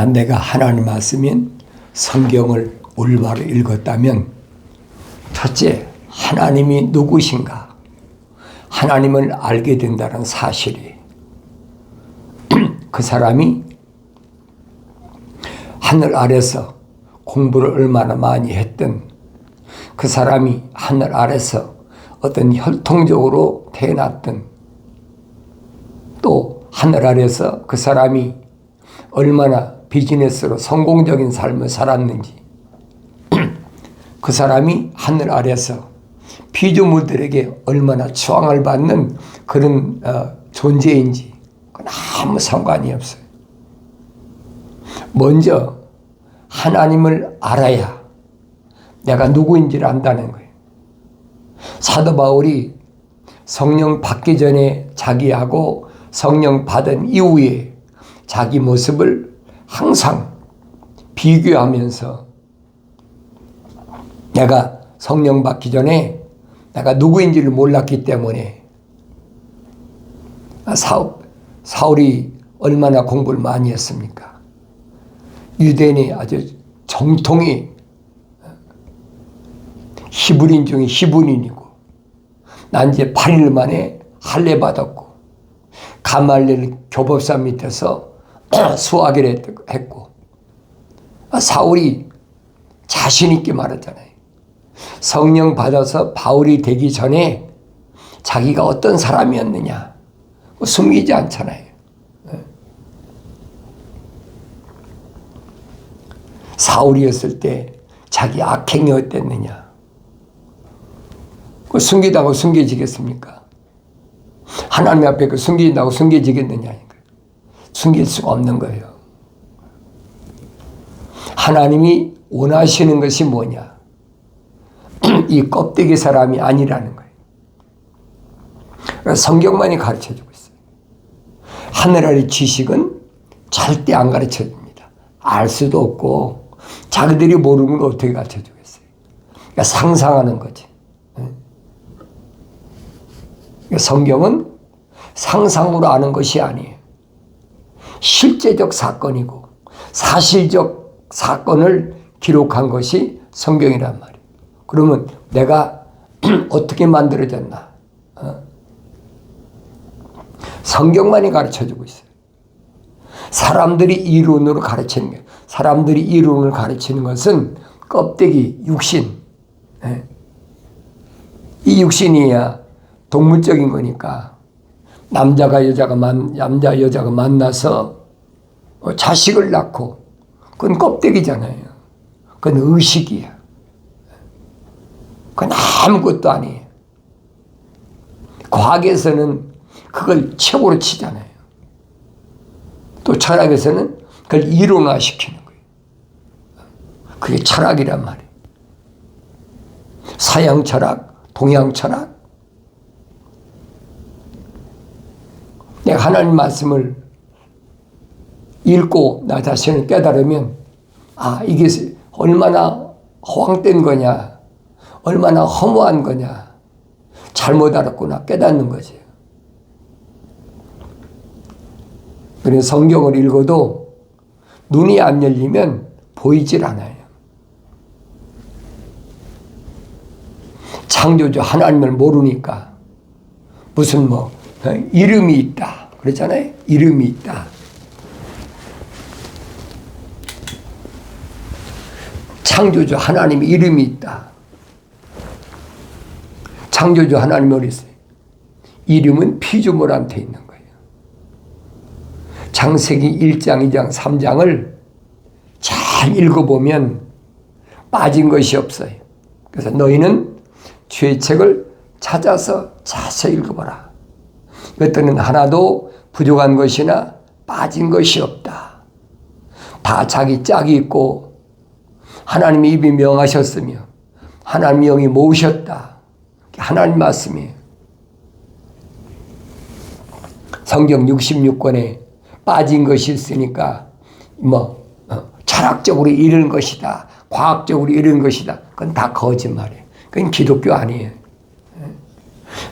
내가 하나님 말씀인 성경을 올바로 읽었다면 첫째, 하나님이 누구신가? 하나님을 알게 된다는 사실이 그 사람이 하늘 아래서 공부를 얼마나 많이 했든 그 사람이 하늘 아래서 어떤 혈통적으로 태어났든 또 하늘 아래서 그 사람이 얼마나 비즈니스로 성공적인 삶을 살았는지 그 사람이 하늘 아래서 피조물들에게 얼마나 추앙을 받는 그런 존재인지 그건 아무 상관이 없어요. 먼저 하나님을 알아야 내가 누구인지를 안다는 거예요. 사도 바울이 성령 받기 전에 자기하고 성령 받은 이후에 자기 모습을 항상 비교하면서 내가 성령 받기 전에 내가 누구인지를 몰랐기 때문에 사울이 얼마나 공부를 많이 했습니까? 유대인이 아주 정통이 히브리인 중에 히브리인이고 난 이제 8일 만에 할례 받았고 가말리엘 교법사 밑에서 수학을 했고 사울이 자신 있게 말하잖아요. 성령 받아서 바울이 되기 전에 자기가 어떤 사람이었느냐 숨기지 않잖아요. 사울이었을 때 자기 악행이 어땠느냐 숨기다고 숨겨지겠습니까? 하나님 앞에 숨긴다고 숨겨지겠느냐? 숨길 수가 없는 거예요. 하나님이 원하시는 것이 뭐냐? 이 껍데기 사람이 아니라는 거예요. 성경만이 가르쳐주고 있어요. 하늘 아래 지식은 절대 안 가르쳐줍니다. 알 수도 없고 자기들이 모르는 걸 어떻게 가르쳐주겠어요? 그러니까 상상하는 거지. 성경은 상상으로 아는 것이 아니에요. 실제적 사건이고 사실적 사건을 기록한 것이 성경이란 말이에요. 그러면 내가 어떻게 만들어졌나? 성경만이 가르쳐주고 있어요. 사람들이 이론으로 가르치는 거예요. 사람들이 이론을 가르치는 것은 껍데기, 육신. 이 육신이야 동물적인 거니까 남자 여자가 만나서 자식을 낳고 그건 껍데기잖아요. 그건 의식이야. 그건 아무것도 아니에요. 과학에서는 그걸 최고로 치잖아요. 또 철학에서는 그걸 이론화시키는 거예요. 그게 철학이란 말이에요. 서양 철학, 동양 철학. 내가 하나님 말씀을 읽고 나 자신을 깨달으면 이게 얼마나 허황된 거냐, 얼마나 허무한 거냐, 잘못 알았구나 깨닫는 거지. 그래서 성경을 읽어도 눈이 안 열리면 보이질 않아요. 창조주 하나님을 모르니까 무슨 이름이 있다 그러잖아요. 이름이 있다. 창조주 하나님 이름이 있다. 창조주 하나님이 어디 있어요? 이름은 피조물한테 있는 거예요. 창세기 1장, 2장, 3장을 잘 읽어보면 빠진 것이 없어요. 그래서 너희는 죄의 책을 찾아서 자세히 읽어봐라. 이것들은 하나도 부족한 것이나 빠진 것이 없다. 다 자기 짝이 있고 하나님이 입이 명하셨으며 하나님 영이 모으셨다. 하나님 말씀이에요. 성경 66권에 빠진 것이 있으니까 철학적으로 이런 것이다. 과학적으로 이런 것이다. 그건 다 거짓말이에요. 그건 기독교 아니에요.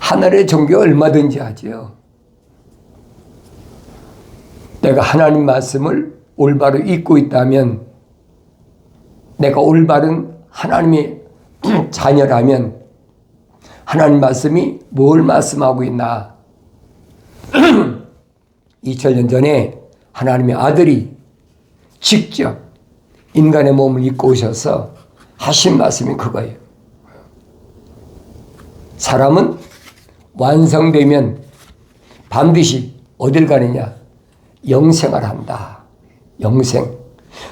하늘의 종교 얼마든지 하죠. 내가 하나님 말씀을 올바로 잊고 있다면, 내가 올바른 하나님의 자녀라면 하나님 말씀이 뭘 말씀하고 있나? 2000년 전에 하나님의 아들이 직접 인간의 몸을 입고 오셔서 하신 말씀이 그거예요. 사람은 완성되면 반드시 어딜 가느냐? 영생을 한다. 영생.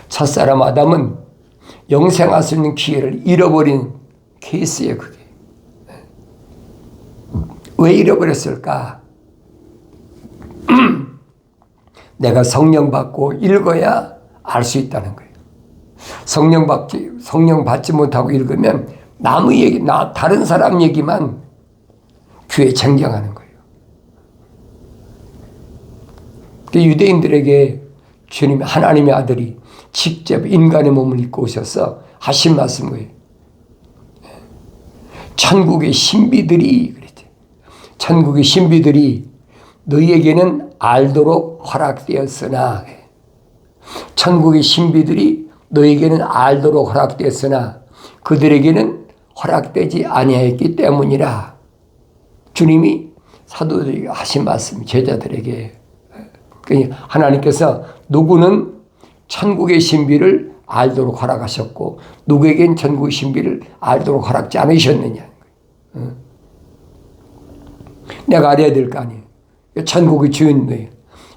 첫사람 아담은 영생할 수 있는 기회를 잃어버린 케이스예요, 그게. 왜 잃어버렸을까? 내가 성령 받고 읽어야 알 수 있다는 거예요. 성령 받지 못하고 읽으면 남의 얘기, 다른 사람 얘기만 귀에 쟁쟁하는 거예요. 유대인들에게 주님, 하나님의 아들이 직접 인간의 몸을 입고 오셔서 하신 말씀 거예요. 천국의 신비들이 그랬죠. 천국의 신비들이 너희에게는 알도록 허락되었으나, 천국의 신비들이 너희에게는 알도록 허락되었으나 그들에게는 허락되지 아니하였기 때문이라. 주님이 사도들에게 하신 말씀, 제자들에게. 하나님께서 누구는 천국의 신비를 알도록 허락하셨고 누구에겐 천국의 신비를 알도록 허락지 않으셨느냐. 내가 알아야 될 거 아니에요. 천국의 주인이에요.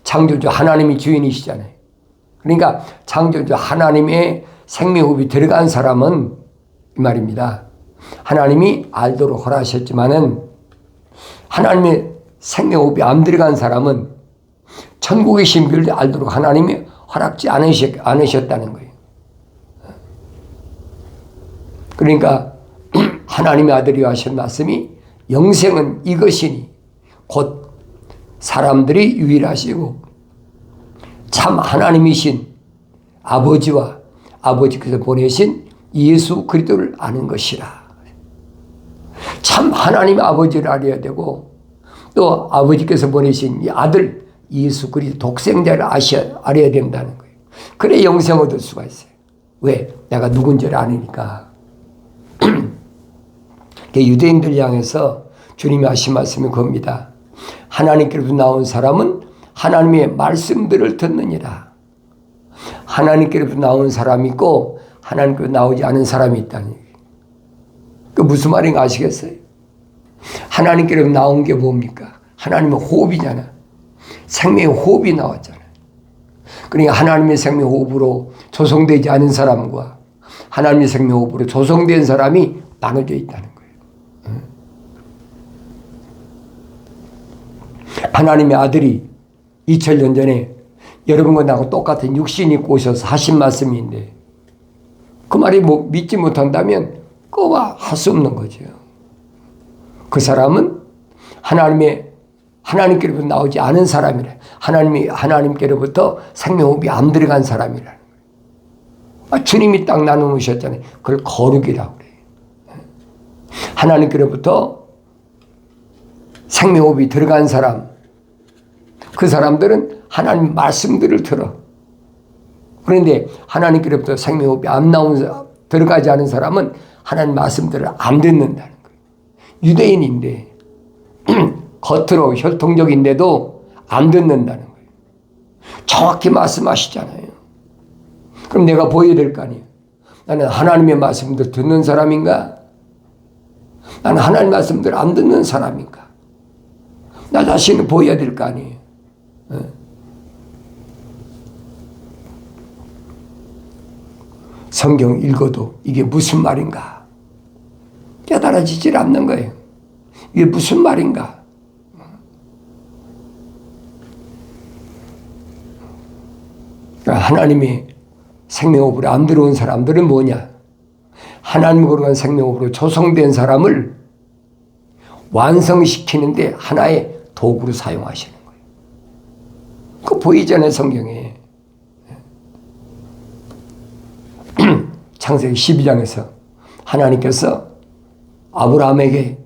창조주 하나님이 주인이시잖아요. 그러니까 창조주 하나님의 생명호흡이 들어간 사람은 이 말입니다. 하나님이 알도록 허락하셨지만은 하나님의 생명호흡이 안 들어간 사람은 천국의 신비를 알도록 하나님이 허락지 않으셨다는 거예요. 그러니까 하나님의 아들이 하신 말씀이 영생은 이것이니 곧 사람들이 유일하시고 참 하나님이신 아버지와 아버지께서 보내신 예수 그리스도를 아는 것이라. 참 하나님 아버지를 알아야 되고 또 아버지께서 보내신 이 아들 예수 그리스도 독생자를 알아야 된다는 거예요. 그래 영생 얻을 수가 있어요. 왜? 내가 누군지를 아니니까. 유대인들 향해서 주님이 하신 말씀이 그겁니다. 하나님께로부터 나온 사람은 하나님의 말씀들을 듣느니라. 하나님께로부터 나온 사람이 있고 하나님께로부터 나오지 않은 사람이 있다는 얘기예요. 그 무슨 말인가 아시겠어요? 하나님께로부터 나온 게 뭡니까? 하나님의 호흡이잖아. 생명의 호흡이 나왔잖아요. 그러니까 하나님의 생명 호흡으로 조성되지 않은 사람과 하나님의 생명 호흡으로 조성된 사람이 나눠져 있다는 거예요. 하나님의 아들이 2000년 전에 여러분과 나하고 똑같은 육신 입고 오셔서 하신 말씀인데 그 말이 믿지 못한다면 그와 할 수 없는 거죠. 그 사람은 하나님께로부터 나오지 않은 사람이라. 하나님께로부터 생명호흡이 안 들어간 사람이라는 거예요. 주님이 딱 나누셨잖아요. 그걸 거룩이라고 그래요. 하나님께로부터 생명호흡이 들어간 사람, 그 사람들은 하나님 말씀들을 들어. 그런데 하나님께로부터 생명호흡이 안 들어가지 않은 사람은 하나님 말씀들을 안 듣는다는 거예요. 유대인인데 겉으로 혈통적인데도 안 듣는다는 거예요. 정확히 말씀하시잖아요. 그럼 내가 보여야 될 거 아니에요. 나는 하나님의 말씀들 듣는 사람인가? 나는 하나님 말씀들 안 듣는 사람인가? 나 자신을 보여야 될 거 아니에요. 성경 읽어도 이게 무슨 말인가? 깨달아지질 않는 거예요. 이게 무슨 말인가? 하나님이 생명호흡으로 안 들어온 사람들은 뭐냐? 하나님으로 한 생명호흡으로 조성된 사람을 완성시키는데 하나의 도구로 사용하시는 거예요. 그거 보이잖아요, 성경에. 창세기 12장에서 하나님께서 아브라함에게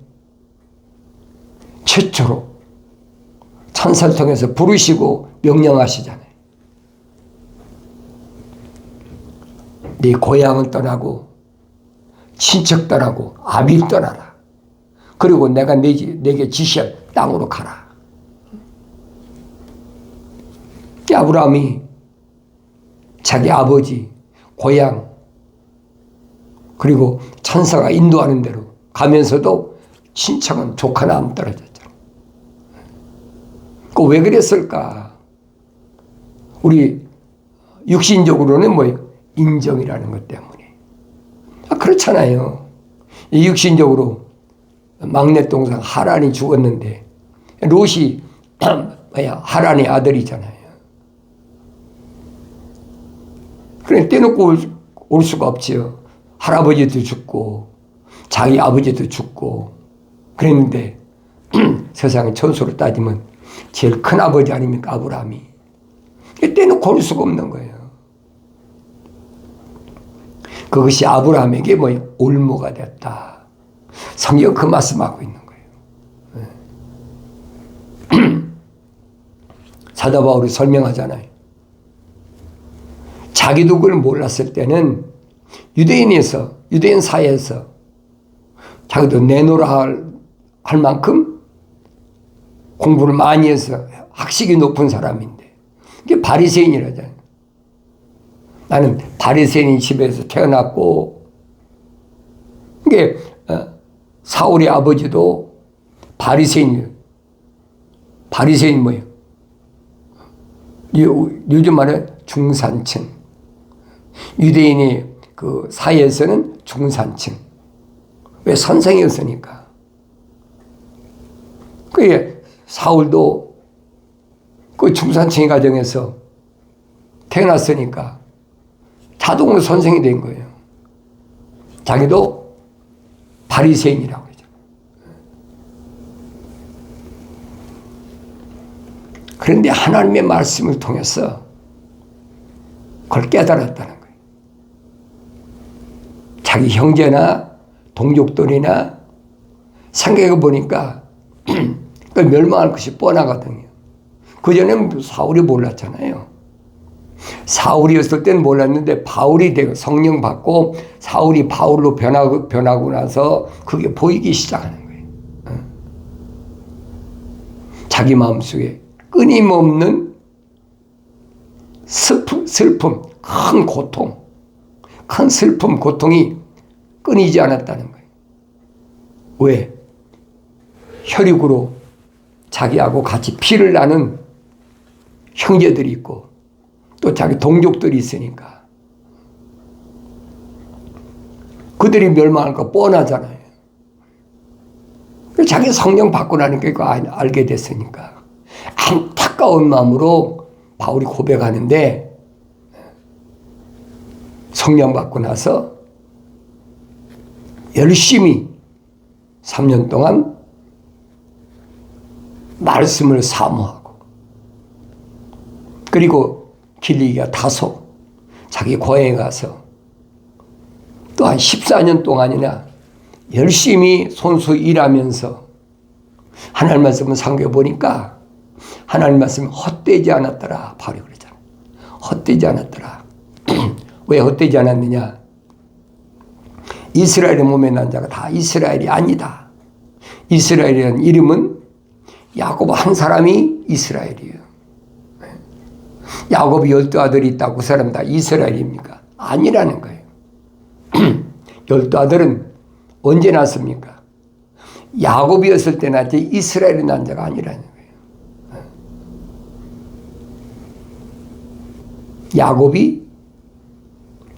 최초로 천사를 통해서 부르시고 명령하시잖아요. 네 고향을 떠나고 친척 떠나고 아비를 떠나라. 그리고 내가 내게 지시할 땅으로 가라. 아브라함이 자기 아버지, 고향, 그리고 천사가 인도하는 대로 가면서도 친척은 조카나 안 떨어졌잖아. 그 왜 그랬을까? 우리 육신적으로는 뭐예요? 인정이라는 것 때문에. 그렇잖아요. 육신적으로 막내 동생 하란이 죽었는데 롯이 하란의 아들이잖아요. 그래 떼놓고 올 수가 없지요. 할아버지도 죽고 자기 아버지도 죽고 그랬는데 세상의 천수로 따지면 제일 큰 아버지 아닙니까? 아브라함이. 떼놓고 올 수가 없는 거예요. 그것이 아브라함에게 올무가 됐다. 성경 그 말씀하고 있는 거예요. 사도 바울이 설명하잖아요. 자기도 그걸 몰랐을 때는 유대인 사회에서 자기도 내노라 할 만큼 공부를 많이 해서 학식이 높은 사람인데 이게 바리새인이라잖아요. 나는 바리새인 집에서 태어났고 이게 사울의 아버지도 바리새인이에요. 바리새인 뭐예요? 요즘 말에 중산층. 유대인이 그 사회에서는 중산층. 왜? 선생이었으니까. 그게 사울도 그 중산층의 가정에서 태어났으니까 자동으로 선생이 된 거예요. 자기도 바리새인이라고 하죠. 그런데 하나님의 말씀을 통해서 그걸 깨달았다는 거예요. 자기 형제나 동족들이나 생각해 보니까 그 멸망할 것이 뻔하거든요. 그전에는 사울이 몰랐잖아요. 사울이었을 때는 몰랐는데 바울이 되고 성령 받고 사울이 바울로 변하고 나서 그게 보이기 시작하는 거예요. 자기 마음속에 끊임없는 슬픔, 큰 고통, 큰 슬픔, 고통이 끊이지 않았다는 거예요. 왜? 혈육으로 자기하고 같이 피를 나는 형제들이 있고 또 자기 동족들이 있으니까 그들이 멸망할 거 뻔하잖아요. 자기 성령 받고 나니까 그거 알게 됐으니까 안타까운 마음으로 바울이 고백하는데 성령 받고 나서 열심히 3년 동안 말씀을 사모하고 그리고 길리기가 다소 자기 고향에 가서 또 한 14년 동안이나 열심히 손수 일하면서 하나님 말씀을 상고해 보니까 하나님 말씀이 헛되지 않았더라. 바로 그러잖아요. 헛되지 않았더라. 왜 헛되지 않았느냐? 이스라엘의 몸에 난 자가 다 이스라엘이 아니다. 이스라엘이라는 이름은 야곱 한 사람이 이스라엘이에요. 야곱이 12아들이 있다고 그 사람 다 이스라엘입니까? 아니라는 거예요. 12아들은 언제 났습니까? 야곱이었을 때 났지 이스라엘이 난 자가 아니라는 거예요. 야곱이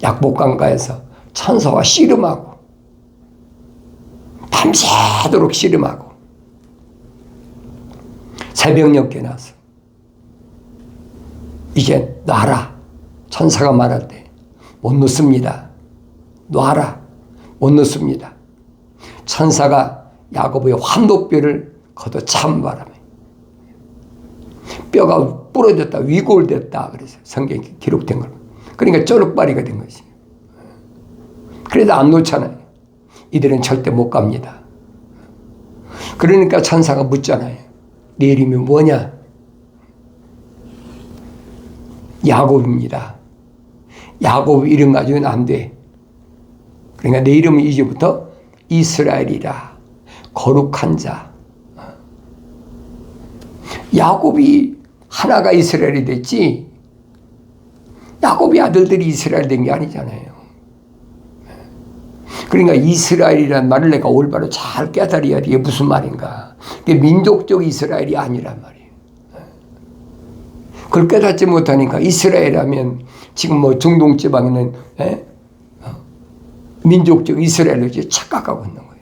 약복강가에서 천사와 씨름하고 밤새도록 씨름하고 새벽녘에 나서 이제 놔라. 천사가 말할 때 못 놓습니다. 놔라. 못 놓습니다. 천사가 야곱의 환도뼈를 걷어찬 바람에 뼈가 부러졌다. 위골됐다. 그래서 성경에 기록된 걸. 그러니까 쩌룩바리가 된 것이에요. 그래도 안 놓잖아요. 이들은 절대 못 갑니다. 그러니까 천사가 묻잖아요. 네 이름이 뭐냐? 야곱입니다. 야곱 이름 가지고는 안 돼. 그러니까 내 이름은 이제부터 이스라엘이라. 거룩한 자. 야곱이 하나가 이스라엘이 됐지, 야곱이 아들들이 이스라엘 된 게 아니잖아요. 그러니까 이스라엘이라는 말을 내가 올바로 잘 깨달아야 돼. 이게 무슨 말인가. 이게 민족적 이스라엘이 아니란 말이에요. 그걸 깨닫지 못하니까 이스라엘 하면 지금 뭐 중동 지방에는 민족적 이스라엘로 이제 착각하고 있는 거예요.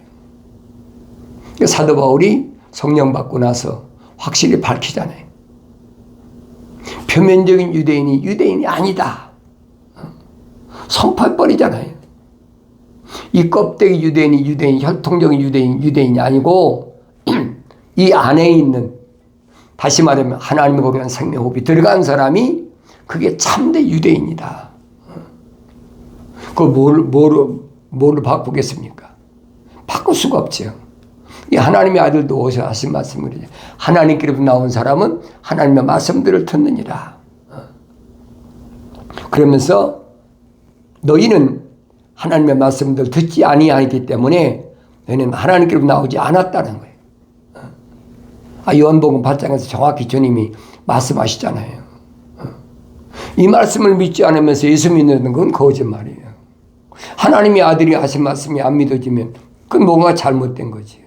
사도 바울이 성령 받고 나서 확실히 밝히잖아요. 표면적인 유대인이 유대인이 아니다. 선포해버리잖아요. 이 껍데기 유대인이 유대인, 혈통적인 유대인이 아니고 이 안에 있는, 다시 말하면 하나님의 거룩한 생명호흡이 들어간 사람이 그게 참된 유대인이다. 그걸 뭐로 바꾸겠습니까? 바꿀 수가 없죠. 이 하나님의 아들도 오셔 하신 말씀이죠. 하나님께로부터 나온 사람은 하나님의 말씀들을 듣느니라. 그러면서 너희는 하나님의 말씀들 듣지 아니하기 때문에 너희는 하나님께로부터 나오지 않았다는 거예요. 요한복음 8장에서 정확히 주님이 말씀하시잖아요. 이 말씀을 믿지 않으면서 예수 믿는 건 거짓말이에요. 하나님의 아들이 하신 말씀이 안 믿어지면 그건 뭔가 잘못된 거지.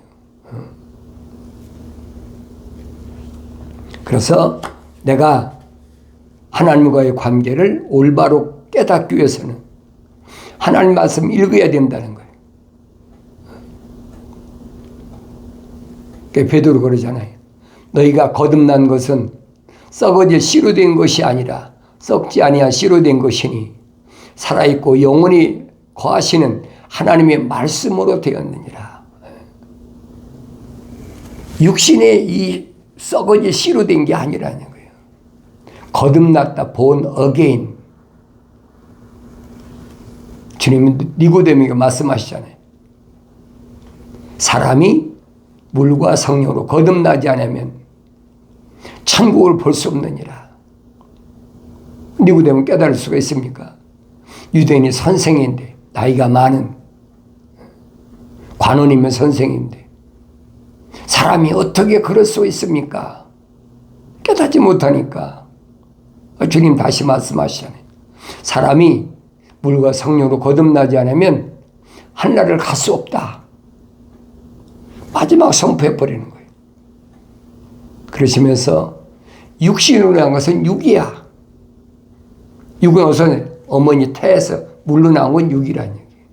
그래서 내가 하나님과의 관계를 올바로 깨닫기 위해서는 하나님 말씀 읽어야 된다는 거예요. 베드로 그러잖아요. 너희가 거듭난 것은 썩어질 씨로 된 것이 아니라 썩지 아니한 씨로 된 것이니 살아있고 영원히 거하시는 하나님의 말씀으로 되었느니라. 육신의 이 썩어질 씨로 된 게 아니라는 거예요. 거듭났다, born again. 주님은 니고데모에게 말씀하시잖아요. 사람이 물과 성령으로 거듭나지 않으면 천국을 볼 수 없느니라. 니고데모 깨달을 수가 있습니까? 유대인이 선생인데, 나이가 많은 관원이면 선생인데 사람이 어떻게 그럴 수 있습니까? 깨닫지 못하니까. 주님 다시 말씀하시잖아요. 사람이 물과 성령으로 거듭나지 않으면 하늘나라를 갈 수 없다. 마지막 선포해버리는 거예요. 그러시면서 육신으로 한 것은 육이야. 육은 우선 어머니 태에서 물로 나온 건 육이라는 얘기예요.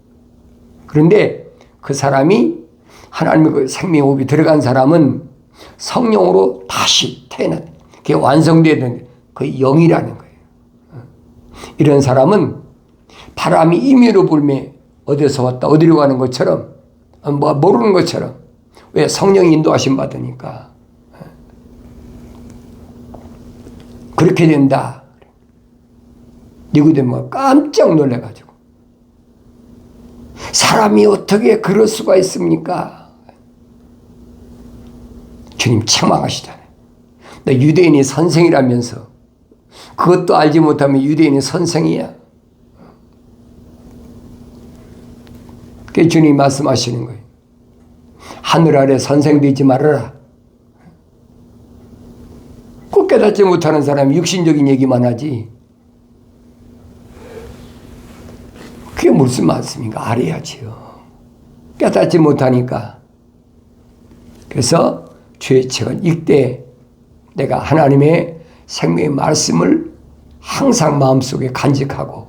그런데 그 사람이 하나님의 그 생명호흡이 들어간 사람은 성령으로 다시 태어난, 그게 완성되는 그 영이라는 거예요. 이런 사람은 바람이 임의로 불매 어디서 왔다 어디로 가는 것처럼, 뭐 모르는 것처럼, 왜? 성령이 인도하심 받으니까. 그렇게 된다. 니고데모가 깜짝 놀래가지고, 사람이 어떻게 그럴 수가 있습니까? 주님 책망하시잖아요. 너 유대인이 선생이라면서 그것도 알지 못하면 유대인이 선생이야. 그게 주님이 말씀하시는 거예요. 하늘 아래 선생 되지 말아라. 꼭 깨닫지 못하는 사람이 육신적인 얘기만 하지. 그게 무슨 말씀인가 알아야지요. 깨닫지 못하니까. 그래서 주의 책은 읽되 내가 하나님의 생명의 말씀을 항상 마음속에 간직하고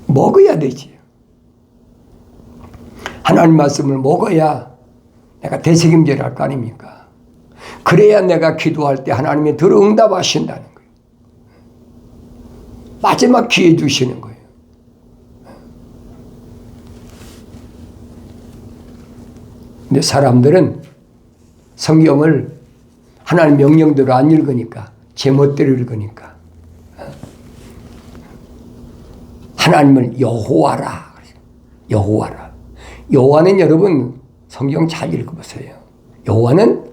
먹어야 되지. 하나님 말씀을 먹어야 내가 되새김질 할 거 아닙니까? 그래야 내가 기도할 때 하나님이 들어 응답하신다는 거예요. 마지막 기회 주시는 거예요. 근데 사람들은 성경을 하나님 명령대로 안 읽으니까, 제멋대로 읽으니까 하나님을 여호와라. 여호와라. 여호와는 여러분 성경 잘 읽어보세요. 여호와는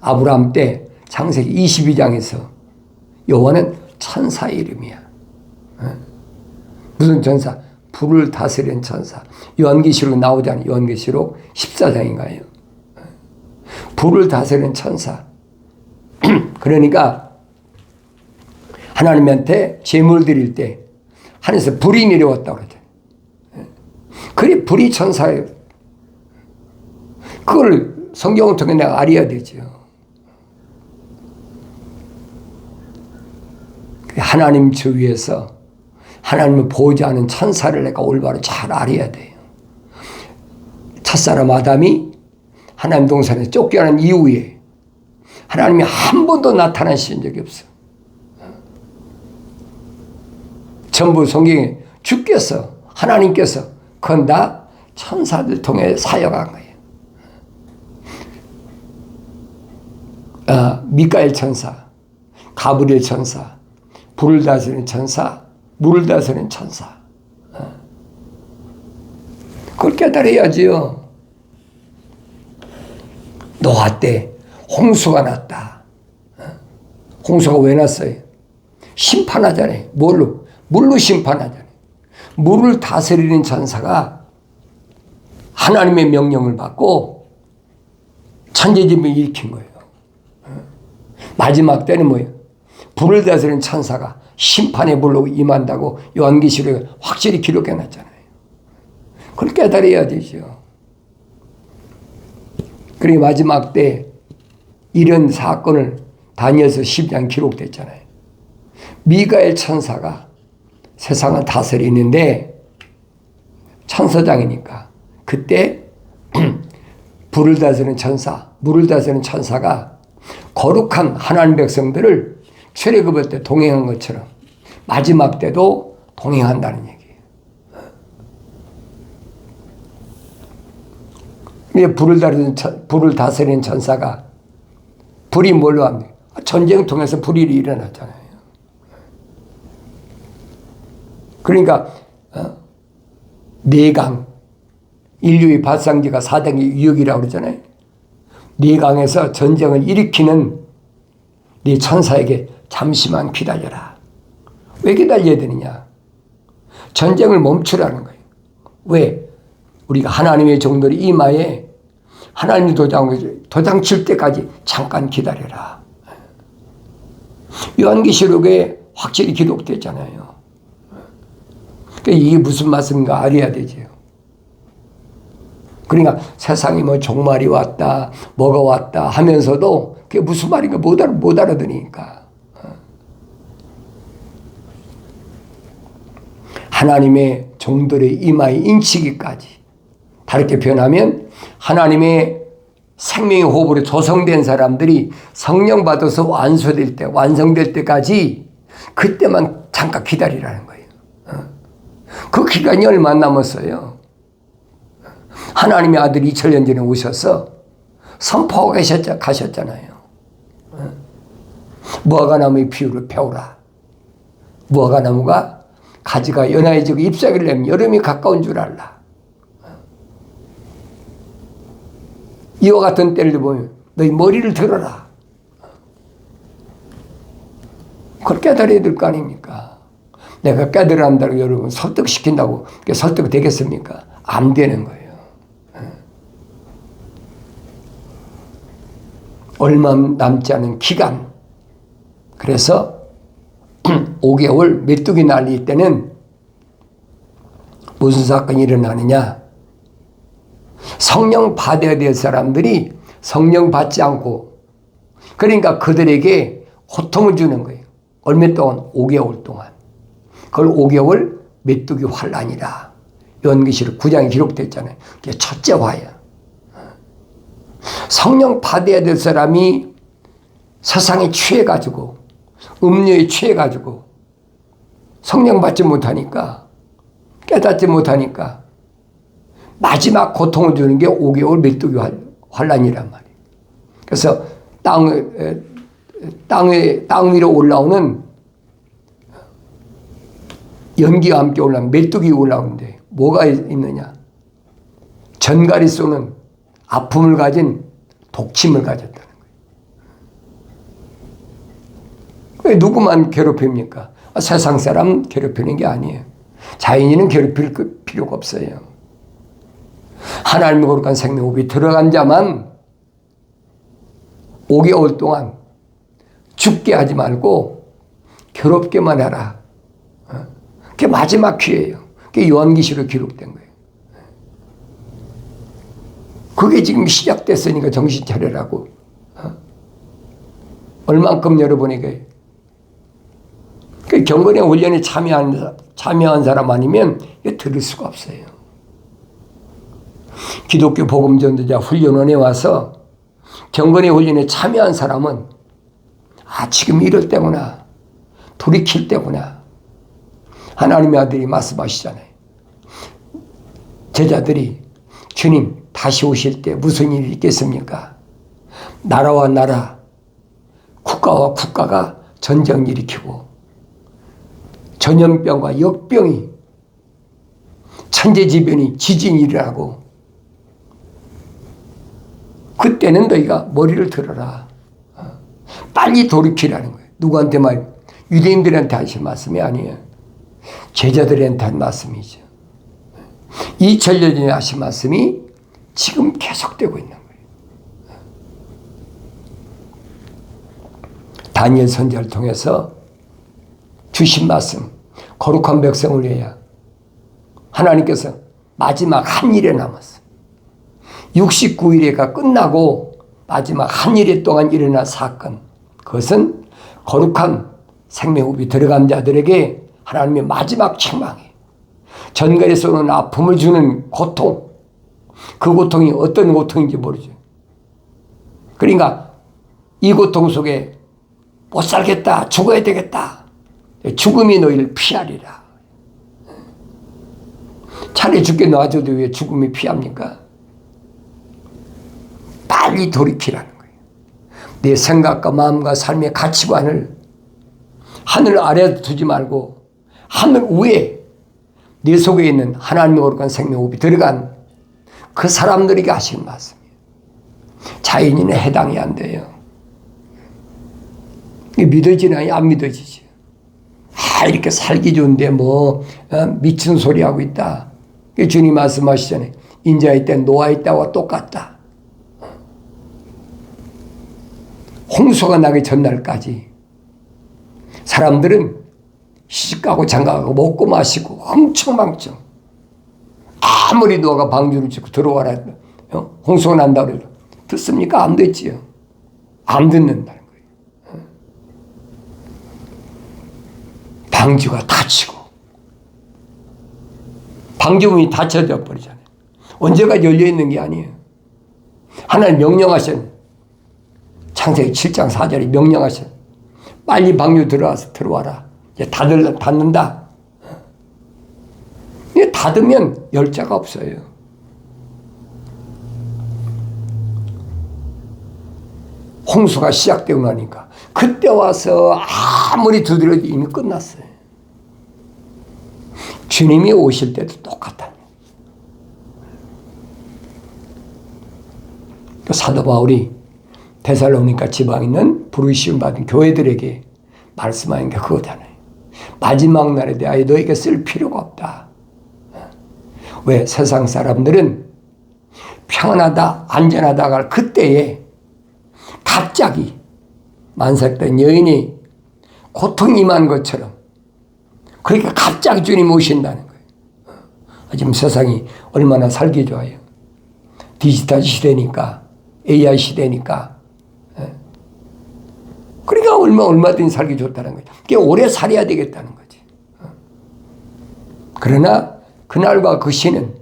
아브라함 때 창세기 22장에서 여호와는 천사의 이름이야. 무슨 천사? 불을 다스리는 천사. 요한계시록 나오지 않아요? 요한계시록 14장인가요? 불을 다스리는 천사. 그러니까 하나님한테 제물 드릴 때 하늘에서 불이 내려왔다고 그러죠. 그래, 불이 천사예요. 그걸 성경을 통해 내가 알아야 되죠. 하나님 주위에서 하나님을 보지 않은 천사를 내가 올바로 잘 알아야 돼요. 첫사람 아담이 하나님 동산에 쫓겨난 이후에 하나님이 한 번도 나타나신 적이 없어. 전부 성경에 주께서, 하나님께서 그건 다 천사들 통해 사역한 거예요. 미카엘 천사, 가브리엘 천사, 불을 다스리는 천사, 물을 다스리는 천사. 그걸 깨달아야지요. 노아 때 홍수가 났다. 홍수가 왜 났어요? 심판하잖아요. 뭘로? 물로 심판하잖아요. 물을 다스리는 천사가 하나님의 명령을 받고 천재지변을 일으킨 거예요. 마지막 때는 뭐예요? 불을 다스리는 천사가 심판의 불로 임한다고 요한계시록에 확실히 기록해 놨잖아요. 그걸 깨달아야 되죠. 그리고 마지막 때 이런 사건을 다니엘서 10장 기록됐잖아요. 미가엘 천사가 세상을 다스리는데 천사장이니까 그때 불을 다스리는 천사, 물을 다스리는 천사가 거룩한 하나님 백성들을 출애굽할 때 동행한 것처럼 마지막 때도 동행한다는 얘기예요. 불을 다스리는 천사가 불이 뭘로 합니까? 전쟁 통해서 불이 일어났잖아요. 그러니까 내강, 인류의 발상지가 4대의 유역이라고 그러잖아요. 내강에서 전쟁을 일으키는 네 천사에게 잠시만 기다려라. 왜 기다려야 되느냐? 전쟁을 멈추라는 거예요. 왜? 우리가 하나님의 종들이 이마에 하나님의 도장 칠 때까지 잠깐 기다려라. 요한계시록에 확실히 기록됐잖아요. 그러니까 이게 무슨 말씀인가 알아야 되죠. 그러니까 세상에 뭐 종말이 왔다, 뭐가 왔다 하면서도 그게 무슨 말인가 못 알아들으니까. 하나님의 종들의 이마에 인치기까지. 다르게 표현하면 하나님의 생명의 호흡으로 조성된 사람들이 성령 받아서 완성될 때까지 그때만 잠깐 기다리라는 거예요. 그 기간이 얼마 남았어요. 하나님의 아들이 2000년 전에 오셔서 선포하고 가셨잖아요. 무화과나무의 비유를 배우라. 무화과나무가 가지가 연화해지고 잎사귀를 내면 여름이 가까운 줄 알라. 이와 같은 때를 보면 너희 머리를 들어라. 그걸 깨달아야 될 거 아닙니까? 내가 깨달아야 한다고 여러분 설득시킨다고 그게 설득이 되겠습니까? 안 되는 거예요. 얼마 남지 않은 기간. 그래서 5개월 메뚜기 날릴 때는 무슨 사건이 일어나느냐? 성령 받아야 될 사람들이 성령 받지 않고 그러니까 그들에게 고통을 주는 거예요. 얼마 동안? 5개월 동안. 그걸 5개월 메뚜기 환란이라. 요한계시록 9장에 기록됐잖아요. 그게 첫째 화야. 성령 받아야 될 사람이 세상에 취해가지고 음료에 취해가지고 성령 받지 못하니까 깨닫지 못하니까 마지막 고통을 주는 게 5개월 메뚜기 환란이란 말이에요. 그래서 땅 위로 올라오는 연기와 함께 올라오는 메뚜기 올라오는데 뭐가 있느냐? 전갈이 쏘는 아픔을 가진 독침을 가졌다는 거예요. 왜 누구만 괴롭힙니까? 세상 사람 괴롭히는 게 아니에요. 자연인은 괴롭힐 필요가 없어요. 하나님의 거룩한 생명호흡이 들어간 자만 5개월 동안 죽게 하지 말고 괴롭게만 해라. 그게 마지막 기회예요. 그게 요한계시로 기록된 거예요. 그게 지금 시작됐으니까 정신 차려라고. 얼만큼 여러분에게 그 경건의 훈련에 참여한 사람 아니면 들을 수가 없어요. 기독교 복음전도자 훈련원에 와서 경건의 훈련에 참여한 사람은 지금 이럴 때구나, 돌이킬 때구나. 하나님의 아들이 말씀하시잖아요. 제자들이 주님 다시 오실 때 무슨 일이 있겠습니까? 나라와 나라, 국가와 국가가 전쟁 일으키고 전염병과 역병이 천재지변이 지진이 일어나고 그때는 너희가 머리를 들어라. 빨리 돌이키라는 거예요. 누구한테 말? 유대인들한테 하신 말씀이 아니에요. 제자들한테 한 말씀이죠. 2000년 전에 하신 말씀이 지금 계속되고 있는 거예요. 다니엘 선지자를 통해서 주신 말씀, 거룩한 백성을 위하여 하나님께서 마지막 한 일에 남았어요. 69일에가 끝나고 마지막 한 일에 동안 일어난 사건, 그것은 거룩한 생명호흡이 들어간 자들에게 하나님의 마지막 책망이에요. 전갈에서 오는 아픔을 주는 고통, 그 고통이 어떤 고통인지 모르죠. 그러니까 이 고통 속에 못 살겠다, 죽어야 되겠다, 죽음이 너희를 피하리라. 차라리 죽게 놔줘도 왜 죽음이 피합니까? 빨리 돌이키라는 거예요. 내 생각과 마음과 삶의 가치관을 하늘 아래에 두지 말고 하늘 위에 내 속에 있는 하나님의 거룩한 생명호흡이 들어간 그 사람들에게 하신 말씀이에요. 자연인은 해당이 안 돼요. 믿어지나요? 안 믿어지지. 이렇게 살기 좋은데 미친 소리 하고 있다. 주님 말씀하시잖아요. 인자의 때 노아의 때와 똑같다. 홍수가 나기 전날까지 사람들은 시집가고 장가가고 먹고 마시고 흥청망청. 아무리 노아가 방주를 짓고 들어와라 홍수가 난다 그래도 듣습니까? 안 듣지요. 안 듣는다는 거예요. 방주가 닫히고 방주문이 닫혀져 버리잖아요. 언제까지 열려있는 게 아니에요. 하나님 명령하신 창세기 7장 4절에 명령하신 빨리 방주 들어와라. 이제 닫는다. 닫으면 열 자가 없어요. 홍수가 시작되고 나니까 그때 와서 아무리 두드려도 이미 끝났어요. 주님이 오실 때도 똑같아요. 사도 바울이 데살로니가 지방에 있는 부르심 받은 교회들에게 말씀하는 게 그거잖아요. 마지막 날에 대하여 너에게 쓸 필요가 없다. 왜? 세상 사람들은 평안하다, 안전하다가 그때에 갑자기 만삭된 여인이 고통이 임한 것처럼 그러니까 갑자기 주님 오신다는 거예요. 지금 세상이 얼마나 살기 좋아요. 디지털 시대니까, AI 시대니까. 그러니까 얼마든지 살기 좋다는 거죠. 그게 오래 살아야 되겠다는 거지. 그러나 그날과 그 시는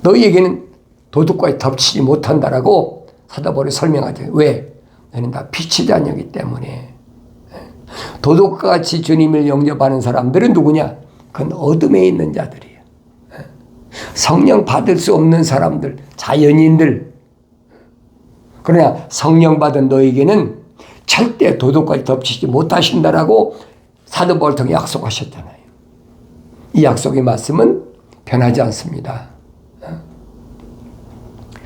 너희에게는 도둑과에 덮치지 못한다라고 사도 바울이 설명하죠. 왜? 너희는 다 빛의 자녀이기 때문에. 도둑과 같이 주님을 영접하는 사람들은 누구냐? 그건 어둠에 있는 자들이에요. 성령 받을 수 없는 사람들, 자연인들. 그러나 성령 받은 너에게는 절대 도둑까지 덮치지 못하신다라고 사도 바울을 통해 약속하셨잖아요. 이 약속의 말씀은 변하지 않습니다.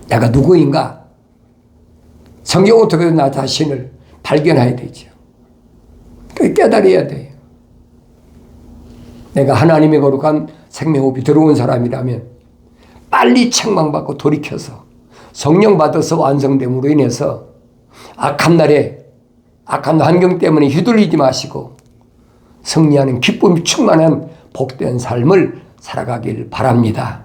내가 누구인가? 성경을 통해서 나 자신을 발견해야 되죠. 깨달아야 돼요. 내가 하나님의 거룩한 생명호흡이 들어온 사람이라면 빨리 책망받고 돌이켜서 성령 받아서 완성됨으로 인해서 악한 날에 악한 환경 때문에 휘둘리지 마시고 승리하는 기쁨이 충만한 복된 삶을 살아가길 바랍니다.